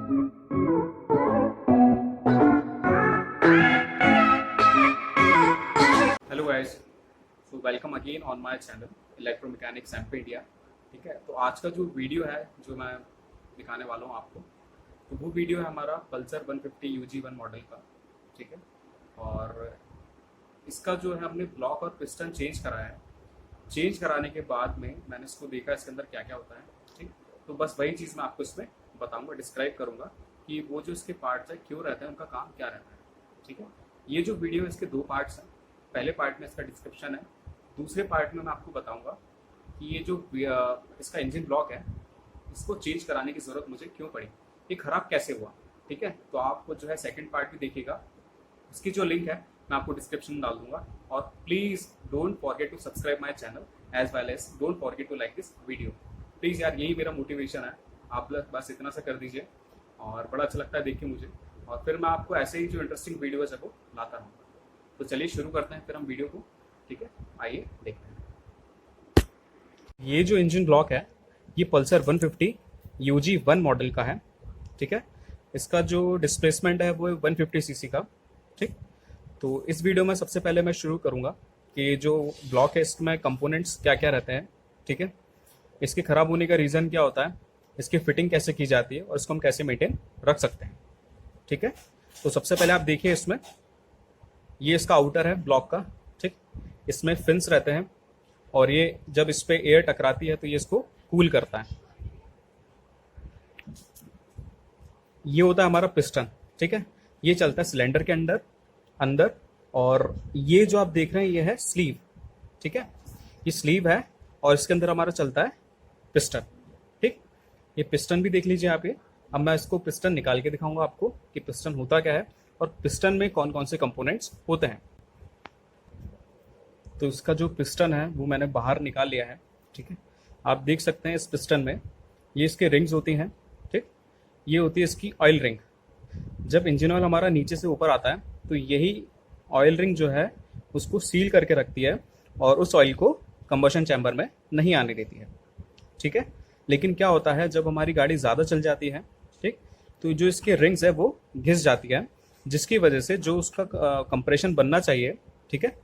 Hello guys, so welcome again on my channel electromechanics MP India. ठीक है, तो आज का जो वीडियो है जो मैं दिखाने वाला हूँ आपको, तो वो वीडियो है हमारा पल्सर 150 UG1 मॉडल का। ठीक है, और इसका जो है हमने ब्लॉक और पिस्टन चेंज कराया है। चेंज कराने के बाद में मैंने इसको देखा इसके अंदर क्या क्या होता है। ठीक, तो बस वही चीज़ मैं आपको इसमें बताऊँगा, डिस्क्राइब करूँगा कि वो जो इसके पार्ट्स हैं क्यों रहते हैं, उनका काम क्या रहता है। ठीक है, ये जो वीडियो है इसके दो पार्ट्स हैं। पहले पार्ट में इसका डिस्क्रिप्शन है, दूसरे पार्ट में मैं आपको बताऊंगा कि ये जो इसका इंजन ब्लॉक है इसको चेंज कराने की ज़रूरत मुझे क्यों पड़ी, ये ख़राब कैसे हुआ। ठीक है, तो आपको जो है सेकंड पार्ट भी देखिएगा, इसकी जो लिंक है मैं आपको डिस्क्रिप्शन में डाल दूंगा। और please don't forget to subscribe my channel as well as don't forget to like this video. Please यार, यही मेरा मोटिवेशन है, आप बस इतना सा कर दीजिए और बड़ा अच्छा लगता है देख के मुझे, और फिर मैं आपको ऐसे ही जो इंटरेस्टिंग वीडियोज़ है वो लाता रहूँगा। तो चलिए शुरू करते हैं फिर हम वीडियो को। ठीक है, आइए देखते हैं। ये जो इंजन ब्लॉक है ये पल्सर 150 UG1 मॉडल का है। ठीक है, इसका जो डिस्प्लेसमेंट है वो 150 सीसी का। ठीक, तो इस वीडियो में सबसे पहले मैं शुरू करूंगा कि जो ब्लॉक है इसमें कंपोनेंट्स क्या क्या रहते हैं। ठीक है, इसके ख़राब होने का रीज़न क्या होता है, इसकी फिटिंग कैसे की जाती है और इसको हम कैसे मेंटेन रख सकते हैं। ठीक है, तो सबसे पहले आप देखिए, इसमें ये इसका आउटर है ब्लॉक का। ठीक, इसमें फिन्स रहते हैं और ये जब इस पे एयर टकराती है तो ये इसको कूल करता है। ये होता है हमारा पिस्टन। ठीक है, ये चलता है सिलेंडर के अंदर अंदर, और ये जो आप देख रहे हैं ये है स्लीव। ठीक है, ये स्लीव है और इसके अंदर हमारा चलता है पिस्टन। ठीक, ये पिस्टन भी देख लीजिए आप। ये अब मैं इसको पिस्टन निकाल के दिखाऊंगा आपको कि पिस्टन होता क्या है और पिस्टन में कौन कौन से कंपोनेंट्स होते हैं। तो इसका जो पिस्टन है वो मैंने बाहर निकाल लिया है। ठीक है, आप देख सकते हैं इस पिस्टन में ये इसके रिंग्स होती हैं। ठीक, ये होती है इसकी ऑयल रिंग। जब इंजन ऑयल हमारा नीचे से ऊपर आता है तो यही ऑयल रिंग जो है उसको सील करके रखती है और उस ऑयल को कंबशन चैम्बर में नहीं आने देती है। ठीक है, लेकिन क्या होता है जब हमारी गाड़ी ज़्यादा चल जाती है, ठीक, तो जो इसके रिंग्स है वो घिस जाती है, जिसकी वजह से जो उसका कंप्रेशन बनना चाहिए, ठीक है,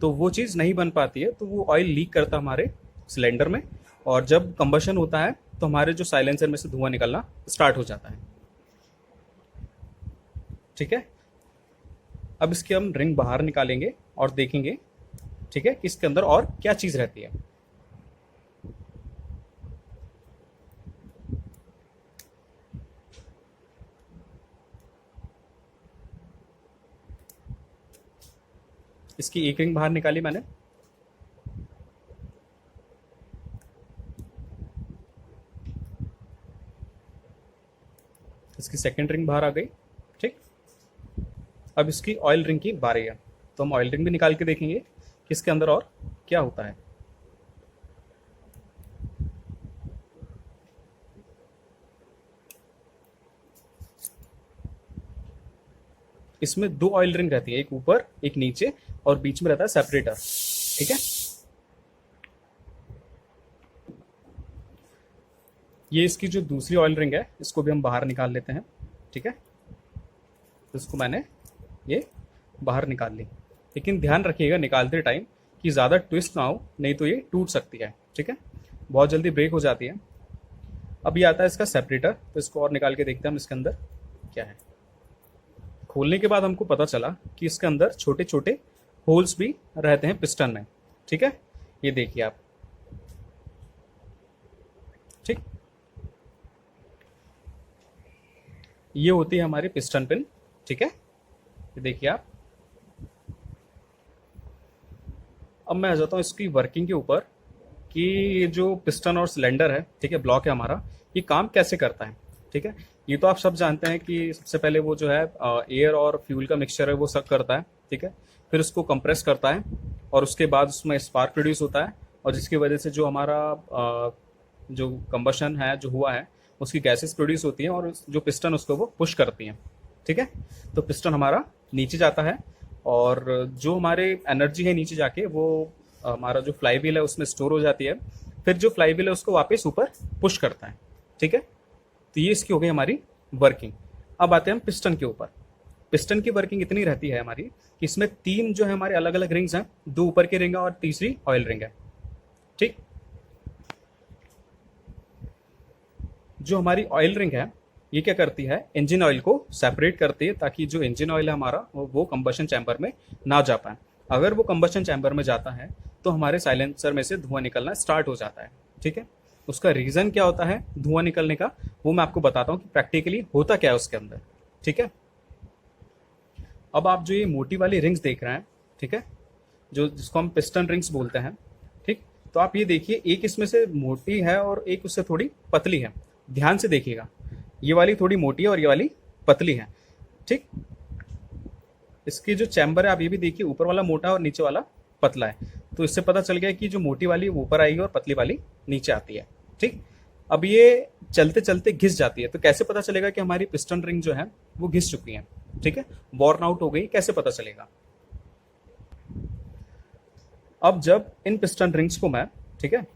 तो वो चीज़ नहीं बन पाती है। तो वो ऑयल लीक करता है हमारे सिलेंडर में, और जब कंबशन होता है तो हमारे जो साइलेंसर में से धुआं निकलना स्टार्ट हो जाता है। ठीक है, अब इसकी हम रिंग बाहर निकालेंगे और देखेंगे, ठीक है, कि इसके अंदर और क्या चीज़ रहती है। इसकी एक रिंग बाहर निकाली मैंने। इसकी सेकंड रिंग बाहर आ गई। ठीक, अब इसकी ऑयल रिंग की बारी है, तो हम ऑयल रिंग भी निकाल के देखेंगे कि इसके अंदर और क्या होता है। इसमें दो ऑयल रिंग रहती है, एक ऊपर एक नीचे, और बीच में रहता है सेपरेटर। ठीक है, ये इसकी जो दूसरी ऑयल रिंग है इसको भी हम बाहर निकाल लेते हैं। ठीक है, तो इसको मैंने ये बाहर निकाल ली, लेकिन ध्यान रखिएगा निकालते टाइम कि ज़्यादा ट्विस्ट ना हो, नहीं तो ये टूट सकती है। ठीक है, बहुत जल्दी ब्रेक हो जाती है। अब ये आता है इसका सेपरेटर, तो इसको और निकाल के देखते हैं हम इसके अंदर क्या है। खोलने के बाद हमको पता चला कि इसके अंदर छोटे छोटे होल्स भी रहते हैं पिस्टन में। ठीक है, ये देखिए आप। ठीक, ये होती है हमारी पिस्टन पिन। ठीक है, ये देखिए आप। अब मैं आ जाता हूँ इसकी वर्किंग के ऊपर कि ये जो पिस्टन और सिलेंडर है, ठीक है, ब्लॉक है हमारा, ये काम कैसे करता है। ठीक है, ये तो आप सब जानते हैं कि सबसे पहले वो जो है एयर और फ्यूल का मिक्सचर है वो सक करता है। ठीक है, फिर उसको कंप्रेस करता है और उसके बाद उसमें स्पार्क प्रोड्यूस होता है, और जिसकी वजह से जो हमारा जो कंबशन है जो हुआ है उसकी गैसेस प्रोड्यूस होती हैं और जो पिस्टन उसको वो पुश करती हैं। ठीक है, तो पिस्टन हमारा नीचे जाता है और जो हमारे एनर्जी है नीचे जाके वो हमारा जो फ्लाई व्हील है उसमें स्टोर हो जाती है, फिर जो फ्लाई व्हील है उसको वापस ऊपर पुश करता है। ठीक है, तो ये इसकी हो गई हमारी वर्किंग। अब आते हैं हम पिस्टन के ऊपर। पिस्टन की वर्किंग इतनी रहती है हमारी कि इसमें 3 जो है हमारे अलग अलग रिंग्स हैं, 2 ऊपर की रिंग है और तीसरी ऑयल रिंग है। ठीक, जो हमारी ऑयल रिंग है ये क्या करती है, इंजन ऑयल को सेपरेट करती है ताकि जो इंजन ऑयल है हमारा वो कंबशन चैम्बर में ना जा पाए। अगर वो कंबशन चैम्बर में जाता है तो हमारे साइलेंसर में से धुआं निकलना स्टार्ट हो जाता है। ठीक है, उसका रीज़न क्या होता है धुआं निकलने का, वो मैं आपको बताता हूँ कि प्रैक्टिकली होता क्या है उसके अंदर। ठीक है, अब आप जो ये मोटी वाली रिंग्स देख रहे हैं, ठीक है, जो जिसको हम पिस्टन रिंग्स बोलते हैं, ठीक, तो आप ये देखिए एक इसमें से मोटी है और एक उससे थोड़ी पतली है। ध्यान से देखिएगा, ये वाली थोड़ी मोटी है और ये वाली पतली है। ठीक, इसकी जो चैम्बर है आप ये भी देखिए, ऊपर वाला मोटा और नीचे वाला पतला है। तो इससे पता चल गया कि जो मोटी वाली ऊपर आएगी और पतली वाली नीचे आती है। ठीक, अब ये चलते चलते घिस जाती है, तो कैसे पता चलेगा कि हमारी पिस्टन रिंग जो है वो घिस चुकी है। ठीक है, वॉर्न आउट हो गई, कैसे पता चलेगा। अब जब इन पिस्टन रिंग्स को मैं, ठीक है,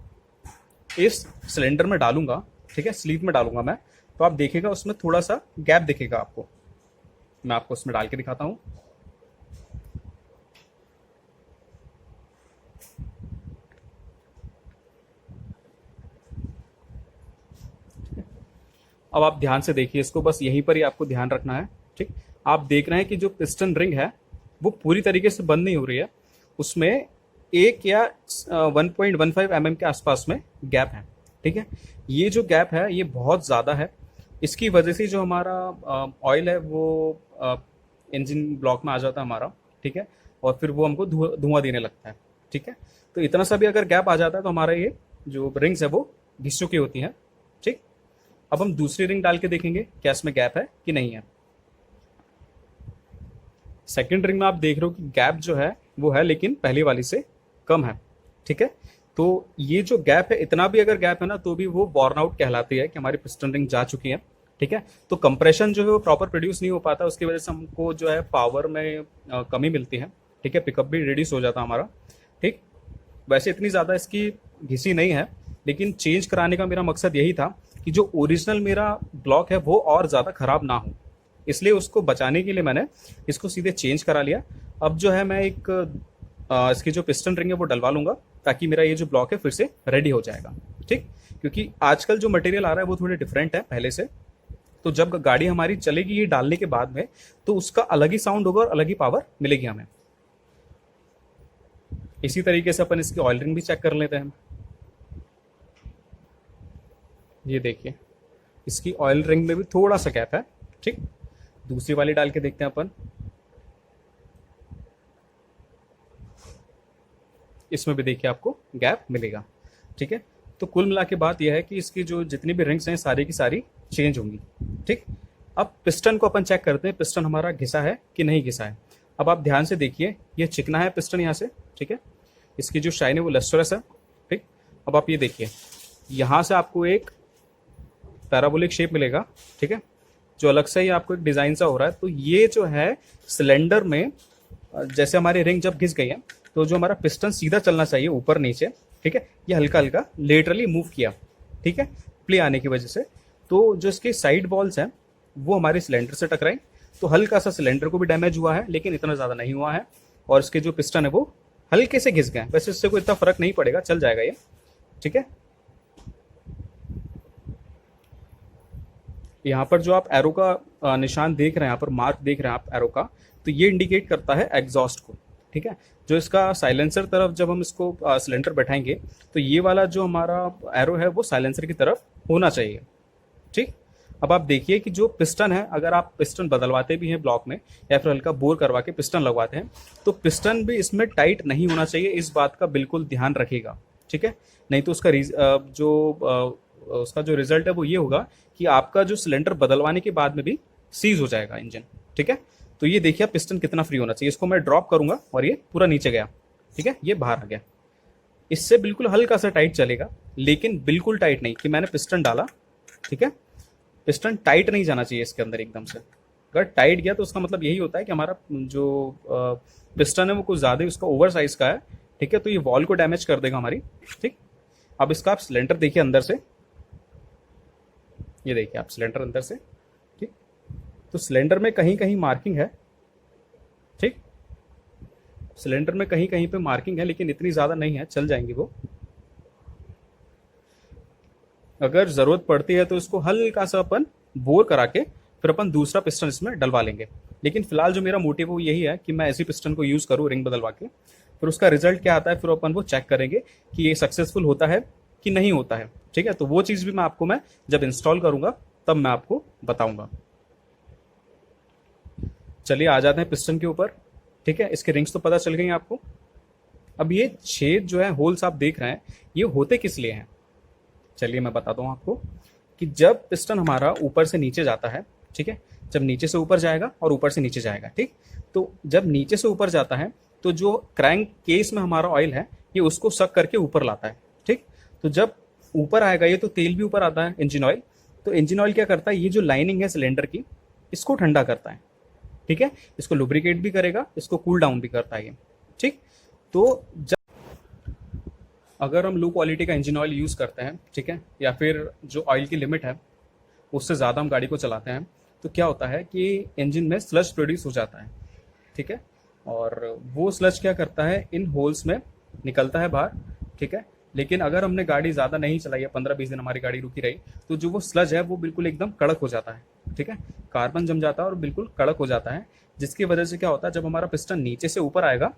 इस सिलेंडर में डालूंगा, ठीक है, स्लीव में डालूंगा मैं, तो आप देखिएगा उसमें थोड़ा सा गैप दिखेगा आपको। मैं आपको उसमें डाल के दिखाता हूं। अब आप ध्यान से देखिए इसको, बस यहीं पर ही आपको ध्यान रखना है। ठीक, आप देख रहे हैं कि जो पिस्टन रिंग है वो पूरी तरीके से बंद नहीं हो रही है, उसमें 1 या 1.15 mm के आसपास में गैप है। ठीक है, ये जो गैप है ये बहुत ज़्यादा है, इसकी वजह से जो हमारा ऑयल है वो इंजन ब्लॉक में आ जाता है हमारा। ठीक है, और फिर वो हमको धुआं देने लगता है। ठीक है, तो इतना सा भी अगर गैप आ जाता है तो हमारा ये जो रिंग्स है वो घिस चुकी होती हैं। ठीक, अब हम दूसरी रिंग डाल के देखेंगे क्या इसमें गैप है कि नहीं है। सेकंड रिंग में आप देख रहे हो कि गैप जो है वो है, लेकिन पहली वाली से कम है। ठीक है, तो ये जो गैप है, इतना भी अगर गैप है ना तो भी वो वॉर्न आउट कहलाती है कि हमारी पिस्टन रिंग जा चुकी है। ठीक है, तो कंप्रेशन जो है वो प्रॉपर प्रोड्यूस नहीं हो पाता, उसकी वजह से हमको जो है पावर में कमी मिलती है। ठीक है, पिकअप भी रिड्यूस हो जाता है हमारा। ठीक, वैसे इतनी ज़्यादा इसकी घिसी नहीं है, लेकिन चेंज कराने का मेरा मकसद यही था कि जो ओरिजिनल मेरा ब्लॉक है वो और ज़्यादा ख़राब ना हो, इसलिए उसको बचाने के लिए मैंने इसको सीधे चेंज करा लिया। अब जो है मैं एक इसकी जो पिस्टन रिंग है वो डलवा लूँगा ताकि मेरा ये जो ब्लॉक है फिर से रेडी हो जाएगा। ठीक, क्योंकि आजकल जो मटेरियल आ रहा है वो थोड़े डिफरेंट है पहले से, तो जब गाड़ी हमारी चलेगी ये डालने के बाद में तो उसका अलग ही साउंड होगा और अलग ही पावर मिलेगी हमें। इसी तरीके से अपन इसकी ऑयल रिंग भी चेक कर लेते हैं। ये देखिए इसकी ऑयल रिंग में भी थोड़ा सा गैप है। ठीक, दूसरी वाली डाल के देखते हैं अपन, इसमें भी देखिए आपको गैप मिलेगा। ठीक है, तो कुल मिला के बात यह है कि इसकी जो जितनी भी रिंग्स हैं सारी की सारी चेंज होंगी। ठीक, अब पिस्टन को अपन चेक करते हैं, पिस्टन हमारा घिसा है कि नहीं घिसा है। अब आप ध्यान से देखिए, ये चिकना है पिस्टन यहाँ से। ठीक है, इसकी जो शाइन है वो लस्टरस है। ठीक, अब आप ये देखिए यहाँ से आपको एक पैराबोलिक शेप मिलेगा। ठीक है, जो अलग से ही आपको एक डिज़ाइन सा हो रहा है। तो ये जो है सिलेंडर में जैसे हमारी रिंग जब घिस गई है तो जो हमारा पिस्टन सीधा चलना चाहिए ऊपर नीचे, ठीक है, ये हल्का हल्का लेटरली मूव किया। ठीक है, प्ले आने की वजह से, तो जो इसके साइड वॉल्स हैं वो हमारे सिलेंडर से टकराई, तो हल्का सा सिलेंडर को भी डैमेज हुआ है, लेकिन इतना ज़्यादा नहीं हुआ है। और इसके जो पिस्टन है वो हल्के से घिस गए, वैसे इससे कोई इतना फर्क नहीं पड़ेगा, चल जाएगा ये। ठीक है, यहाँ पर जो आप एरो का निशान देख रहे हैं, यहाँ पर मार्क देख रहे हैं आप एरो का, तो ये इंडिकेट करता है एग्जॉस्ट को। ठीक है, जो इसका साइलेंसर तरफ जब हम इसको सिलेंडर बैठाएंगे तो ये वाला जो हमारा एरो है वो साइलेंसर की तरफ होना चाहिए। ठीक, अब आप देखिए कि जो पिस्टन है, अगर आप पिस्टन बदलवाते भी हैं ब्लॉक में या फिर हल्का बोर करवा के पिस्टन लगवाते हैं तो पिस्टन भी इसमें टाइट नहीं होना चाहिए, इस बात का बिल्कुल ध्यान रखिएगा। ठीक है, नहीं तो उसका उसका जो रिजल्ट है वो ये होगा कि आपका जो सिलेंडर बदलवाने के बाद में भी सीज हो जाएगा इंजन। ठीक है, तो ये देखिए पिस्टन कितना फ्री होना चाहिए। इसको मैं ड्रॉप करूंगा और ये पूरा नीचे गया। ठीक है, ये बाहर आ गया। इससे बिल्कुल हल्का सा टाइट चलेगा, लेकिन बिल्कुल टाइट नहीं कि मैंने पिस्टन डाला। ठीक है, पिस्टन टाइट नहीं जाना चाहिए इसके अंदर एकदम से। अगर टाइट गया तो उसका मतलब यही होता है कि हमारा जो पिस्टन है वो कुछ ज़्यादा ही उसका ओवर साइज का है। ठीक है, तो ये वॉल को डैमेज कर देगा हमारी। ठीक, अब इसका आप सिलेंडर देखिए अंदर से, ये देखिए आप सिलेंडर अंदर से। ठीक, तो सिलेंडर में कहीं कहीं मार्किंग है, ठीक, सिलेंडर में कहीं कहीं पे मार्किंग है, लेकिन इतनी ज़्यादा नहीं है, चल जाएंगी वो। अगर ज़रूरत पड़ती है तो इसको हल्का सा अपन बोर करा के फिर अपन दूसरा पिस्टन इसमें डलवा लेंगे। लेकिन फिलहाल जो मेरा मोटिव वो यही है कि मैं ऐसी पिस्टन को यूज़ करूँ रिंग बदलवा के, फिर उसका रिजल्ट क्या आता है फिर अपन वो चेक करेंगे कि ये सक्सेसफुल होता है कि नहीं होता है। ठीक है, तो वो चीज़ भी मैं जब इंस्टॉल करूँगा तब मैं आपको बताऊँगा। चलिए आ जाते हैं पिस्टन के ऊपर। ठीक है, इसके रिंग्स तो पता चल गई आपको। अब ये छेद जो है, होल्स आप देख रहे हैं, ये होते किस लिए हैं? चलिए मैं बताता हूँ आपको कि जब पिस्टन हमारा ऊपर से नीचे जाता है, ठीक है, जब नीचे से ऊपर जाएगा और ऊपर से नीचे जाएगा, ठीक, तो जब नीचे से ऊपर जाता है तो जो क्रैंक केस में हमारा ऑयल है ये उसको सक करके ऊपर लाता है। ठीक, तो जब ऊपर आएगा ये तो तेल भी ऊपर आता है, इंजन ऑयल। तो इंजन ऑयल क्या करता है, ये जो लाइनिंग है सिलेंडर की इसको ठंडा करता है। ठीक है, इसको लुब्रिकेट भी करेगा, इसको कूल डाउन भी करता है ये। ठीक, तो जब अगर हम लो क्वालिटी का इंजन ऑयल यूज़ करते हैं, ठीक है, या फिर जो ऑयल की लिमिट है उससे ज़्यादा हम गाड़ी को चलाते हैं, तो क्या होता है कि इंजन में स्लज प्रोड्यूस हो जाता है। ठीक है, और वो स्लज क्या करता है, इन होल्स में निकलता है बाहर। ठीक है, लेकिन अगर हमने गाड़ी ज़्यादा नहीं चलाई है, 15-20 दिन हमारी गाड़ी रुकी रही, तो जो वो स्लज है वो बिल्कुल एकदम कड़क हो जाता है। ठीक है, कार्बन जम जाता है और बिल्कुल कड़क हो जाता है, जिसकी वजह से क्या होता है, जब हमारा पिस्टन नीचे से ऊपर आएगा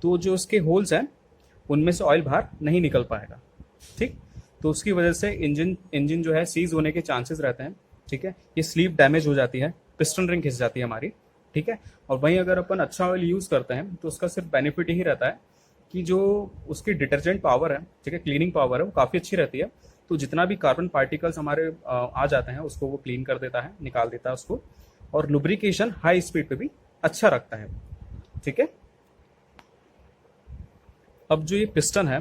तो जो उसके होल्स हैं उनमें से ऑयल बाहर नहीं निकल पाएगा। ठीक, तो उसकी वजह से इंजन जो है सीज होने के चांसेस रहते हैं। ठीक है, ये स्लीव डैमेज हो जाती है, पिस्टन रिंग खिंच जाती है हमारी। ठीक है, और वहीं अगर अपन अच्छा ऑयल यूज़ करते हैं तो उसका सिर्फ बेनिफिट यही रहता है कि जो उसकी डिटर्जेंट पावर है, ठीक है, क्लीनिंग पावर है, वो काफ़ी अच्छी रहती है। तो जितना भी कार्बन पार्टिकल्स हमारे आ जाते हैं उसको वो क्लीन कर देता है, निकाल देता है उसको, और लुब्रिकेशन हाई स्पीड पे भी अच्छा रखता है। ठीक है, अब जो ये पिस्टन है,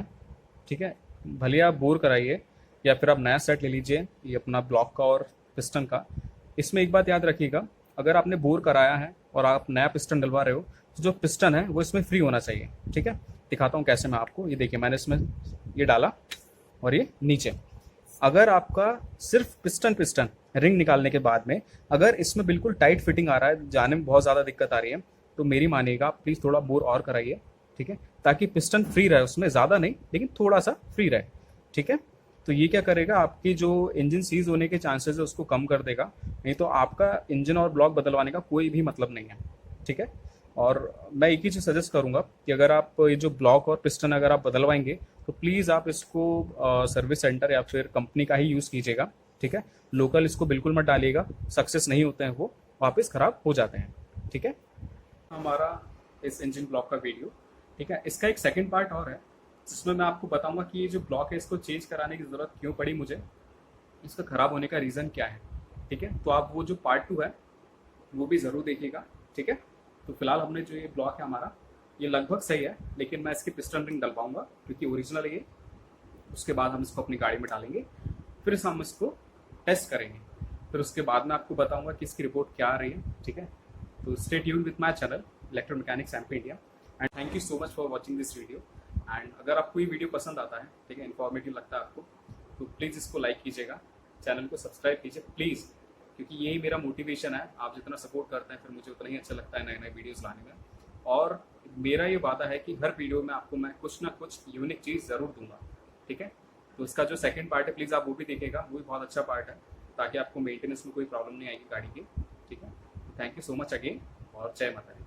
ठीक है, भले आप बोर कराइए या फिर आप नया सेट ले लीजिए, ये अपना ब्लॉक का और पिस्टन का। इसमें एक बात याद रखिएगा, अगर आपने बोर कराया है और आप नया पिस्टन डलवा रहे हो तो जो पिस्टन है वो इसमें फ्री होना चाहिए। ठीक है, दिखाता हूँ कैसे मैं आपको। ये देखिए, मैंने इसमें ये डाला और ये नीचे। अगर आपका सिर्फ पिस्टन रिंग निकालने के बाद में अगर इसमें बिल्कुल टाइट फिटिंग आ रहा है, जाने में बहुत ज़्यादा दिक्कत आ रही है, तो मेरी मानिएगा, आप प्लीज़ थोड़ा बोर और कराइए। ठीक है, ताकि पिस्टन फ्री रहे, उसमें ज़्यादा नहीं लेकिन थोड़ा सा फ्री रहे। ठीक है, तो ये क्या करेगा, आपकी जो इंजन सीज होने के चांसेस है उसको कम कर देगा। नहीं तो आपका इंजन और ब्लॉक बदलवाने का कोई भी मतलब नहीं है। ठीक है, और मैं एक ही चीज़ सजेस्ट करूंगा कि अगर आप ये जो ब्लॉक और पिस्टन अगर आप बदलवाएंगे तो प्लीज़ आप इसको सर्विस सेंटर या फिर कंपनी का ही यूज़ कीजिएगा। ठीक है, लोकल इसको बिल्कुल मत डालिएगा, सक्सेस नहीं होते हैं, वो वापस ख़राब हो जाते हैं। ठीक है, हमारा इस इंजन ब्लॉक का वीडियो। ठीक है, इसका एक सेकंड पार्ट और है जिसमें मैं आपको बताऊंगा कि ये जो ब्लॉक है इसको चेंज कराने की ज़रूरत क्यों पड़ी मुझे, इसका ख़राब होने का रीज़न क्या है। ठीक है, तो आप वो जो पार्ट 2 है वो भी ज़रूर देखिएगा। ठीक है, तो फिलहाल हमने जो ये ब्लॉक है हमारा ये लगभग सही है, लेकिन मैं इसकी पिस्टन रिंग डलवाऊंगा क्योंकि ओरिजिनल है ये। उसके बाद हम इसको अपनी गाड़ी में डालेंगे, फिर हम इसको टेस्ट करेंगे, फिर उसके बाद में आपको बताऊंगा कि इसकी रिपोर्ट क्या आ रही है। ठीक है, तो stay tuned with my channel electromechanics MP India, and thank you so much for watching this video. And अगर आपको ये वीडियो पसंद आता है, ठीक है, इन्फॉर्मेटिव लगता है आपको, तो प्लीज़ इसको लाइक कीजिएगा, चैनल को सब्सक्राइब कीजिए प्लीज़, क्योंकि यही मेरा मोटिवेशन है। आप जितना सपोर्ट करते हैं फिर मुझे उतना ही अच्छा लगता है नए नए वीडियोस लाने में। और मेरा ये वादा है कि हर वीडियो में आपको मैं कुछ ना कुछ यूनिक चीज़ ज़रूर दूंगा। ठीक है, तो इसका जो सेकंड पार्ट है प्लीज़ आप वो भी देखिएगा, वो भी बहुत अच्छा पार्ट है, ताकि आपको मेंटेनेंस में कोई प्रॉब्लम नहीं आएगी गाड़ी की। ठीक है, thank you so much again, और जय माता दी।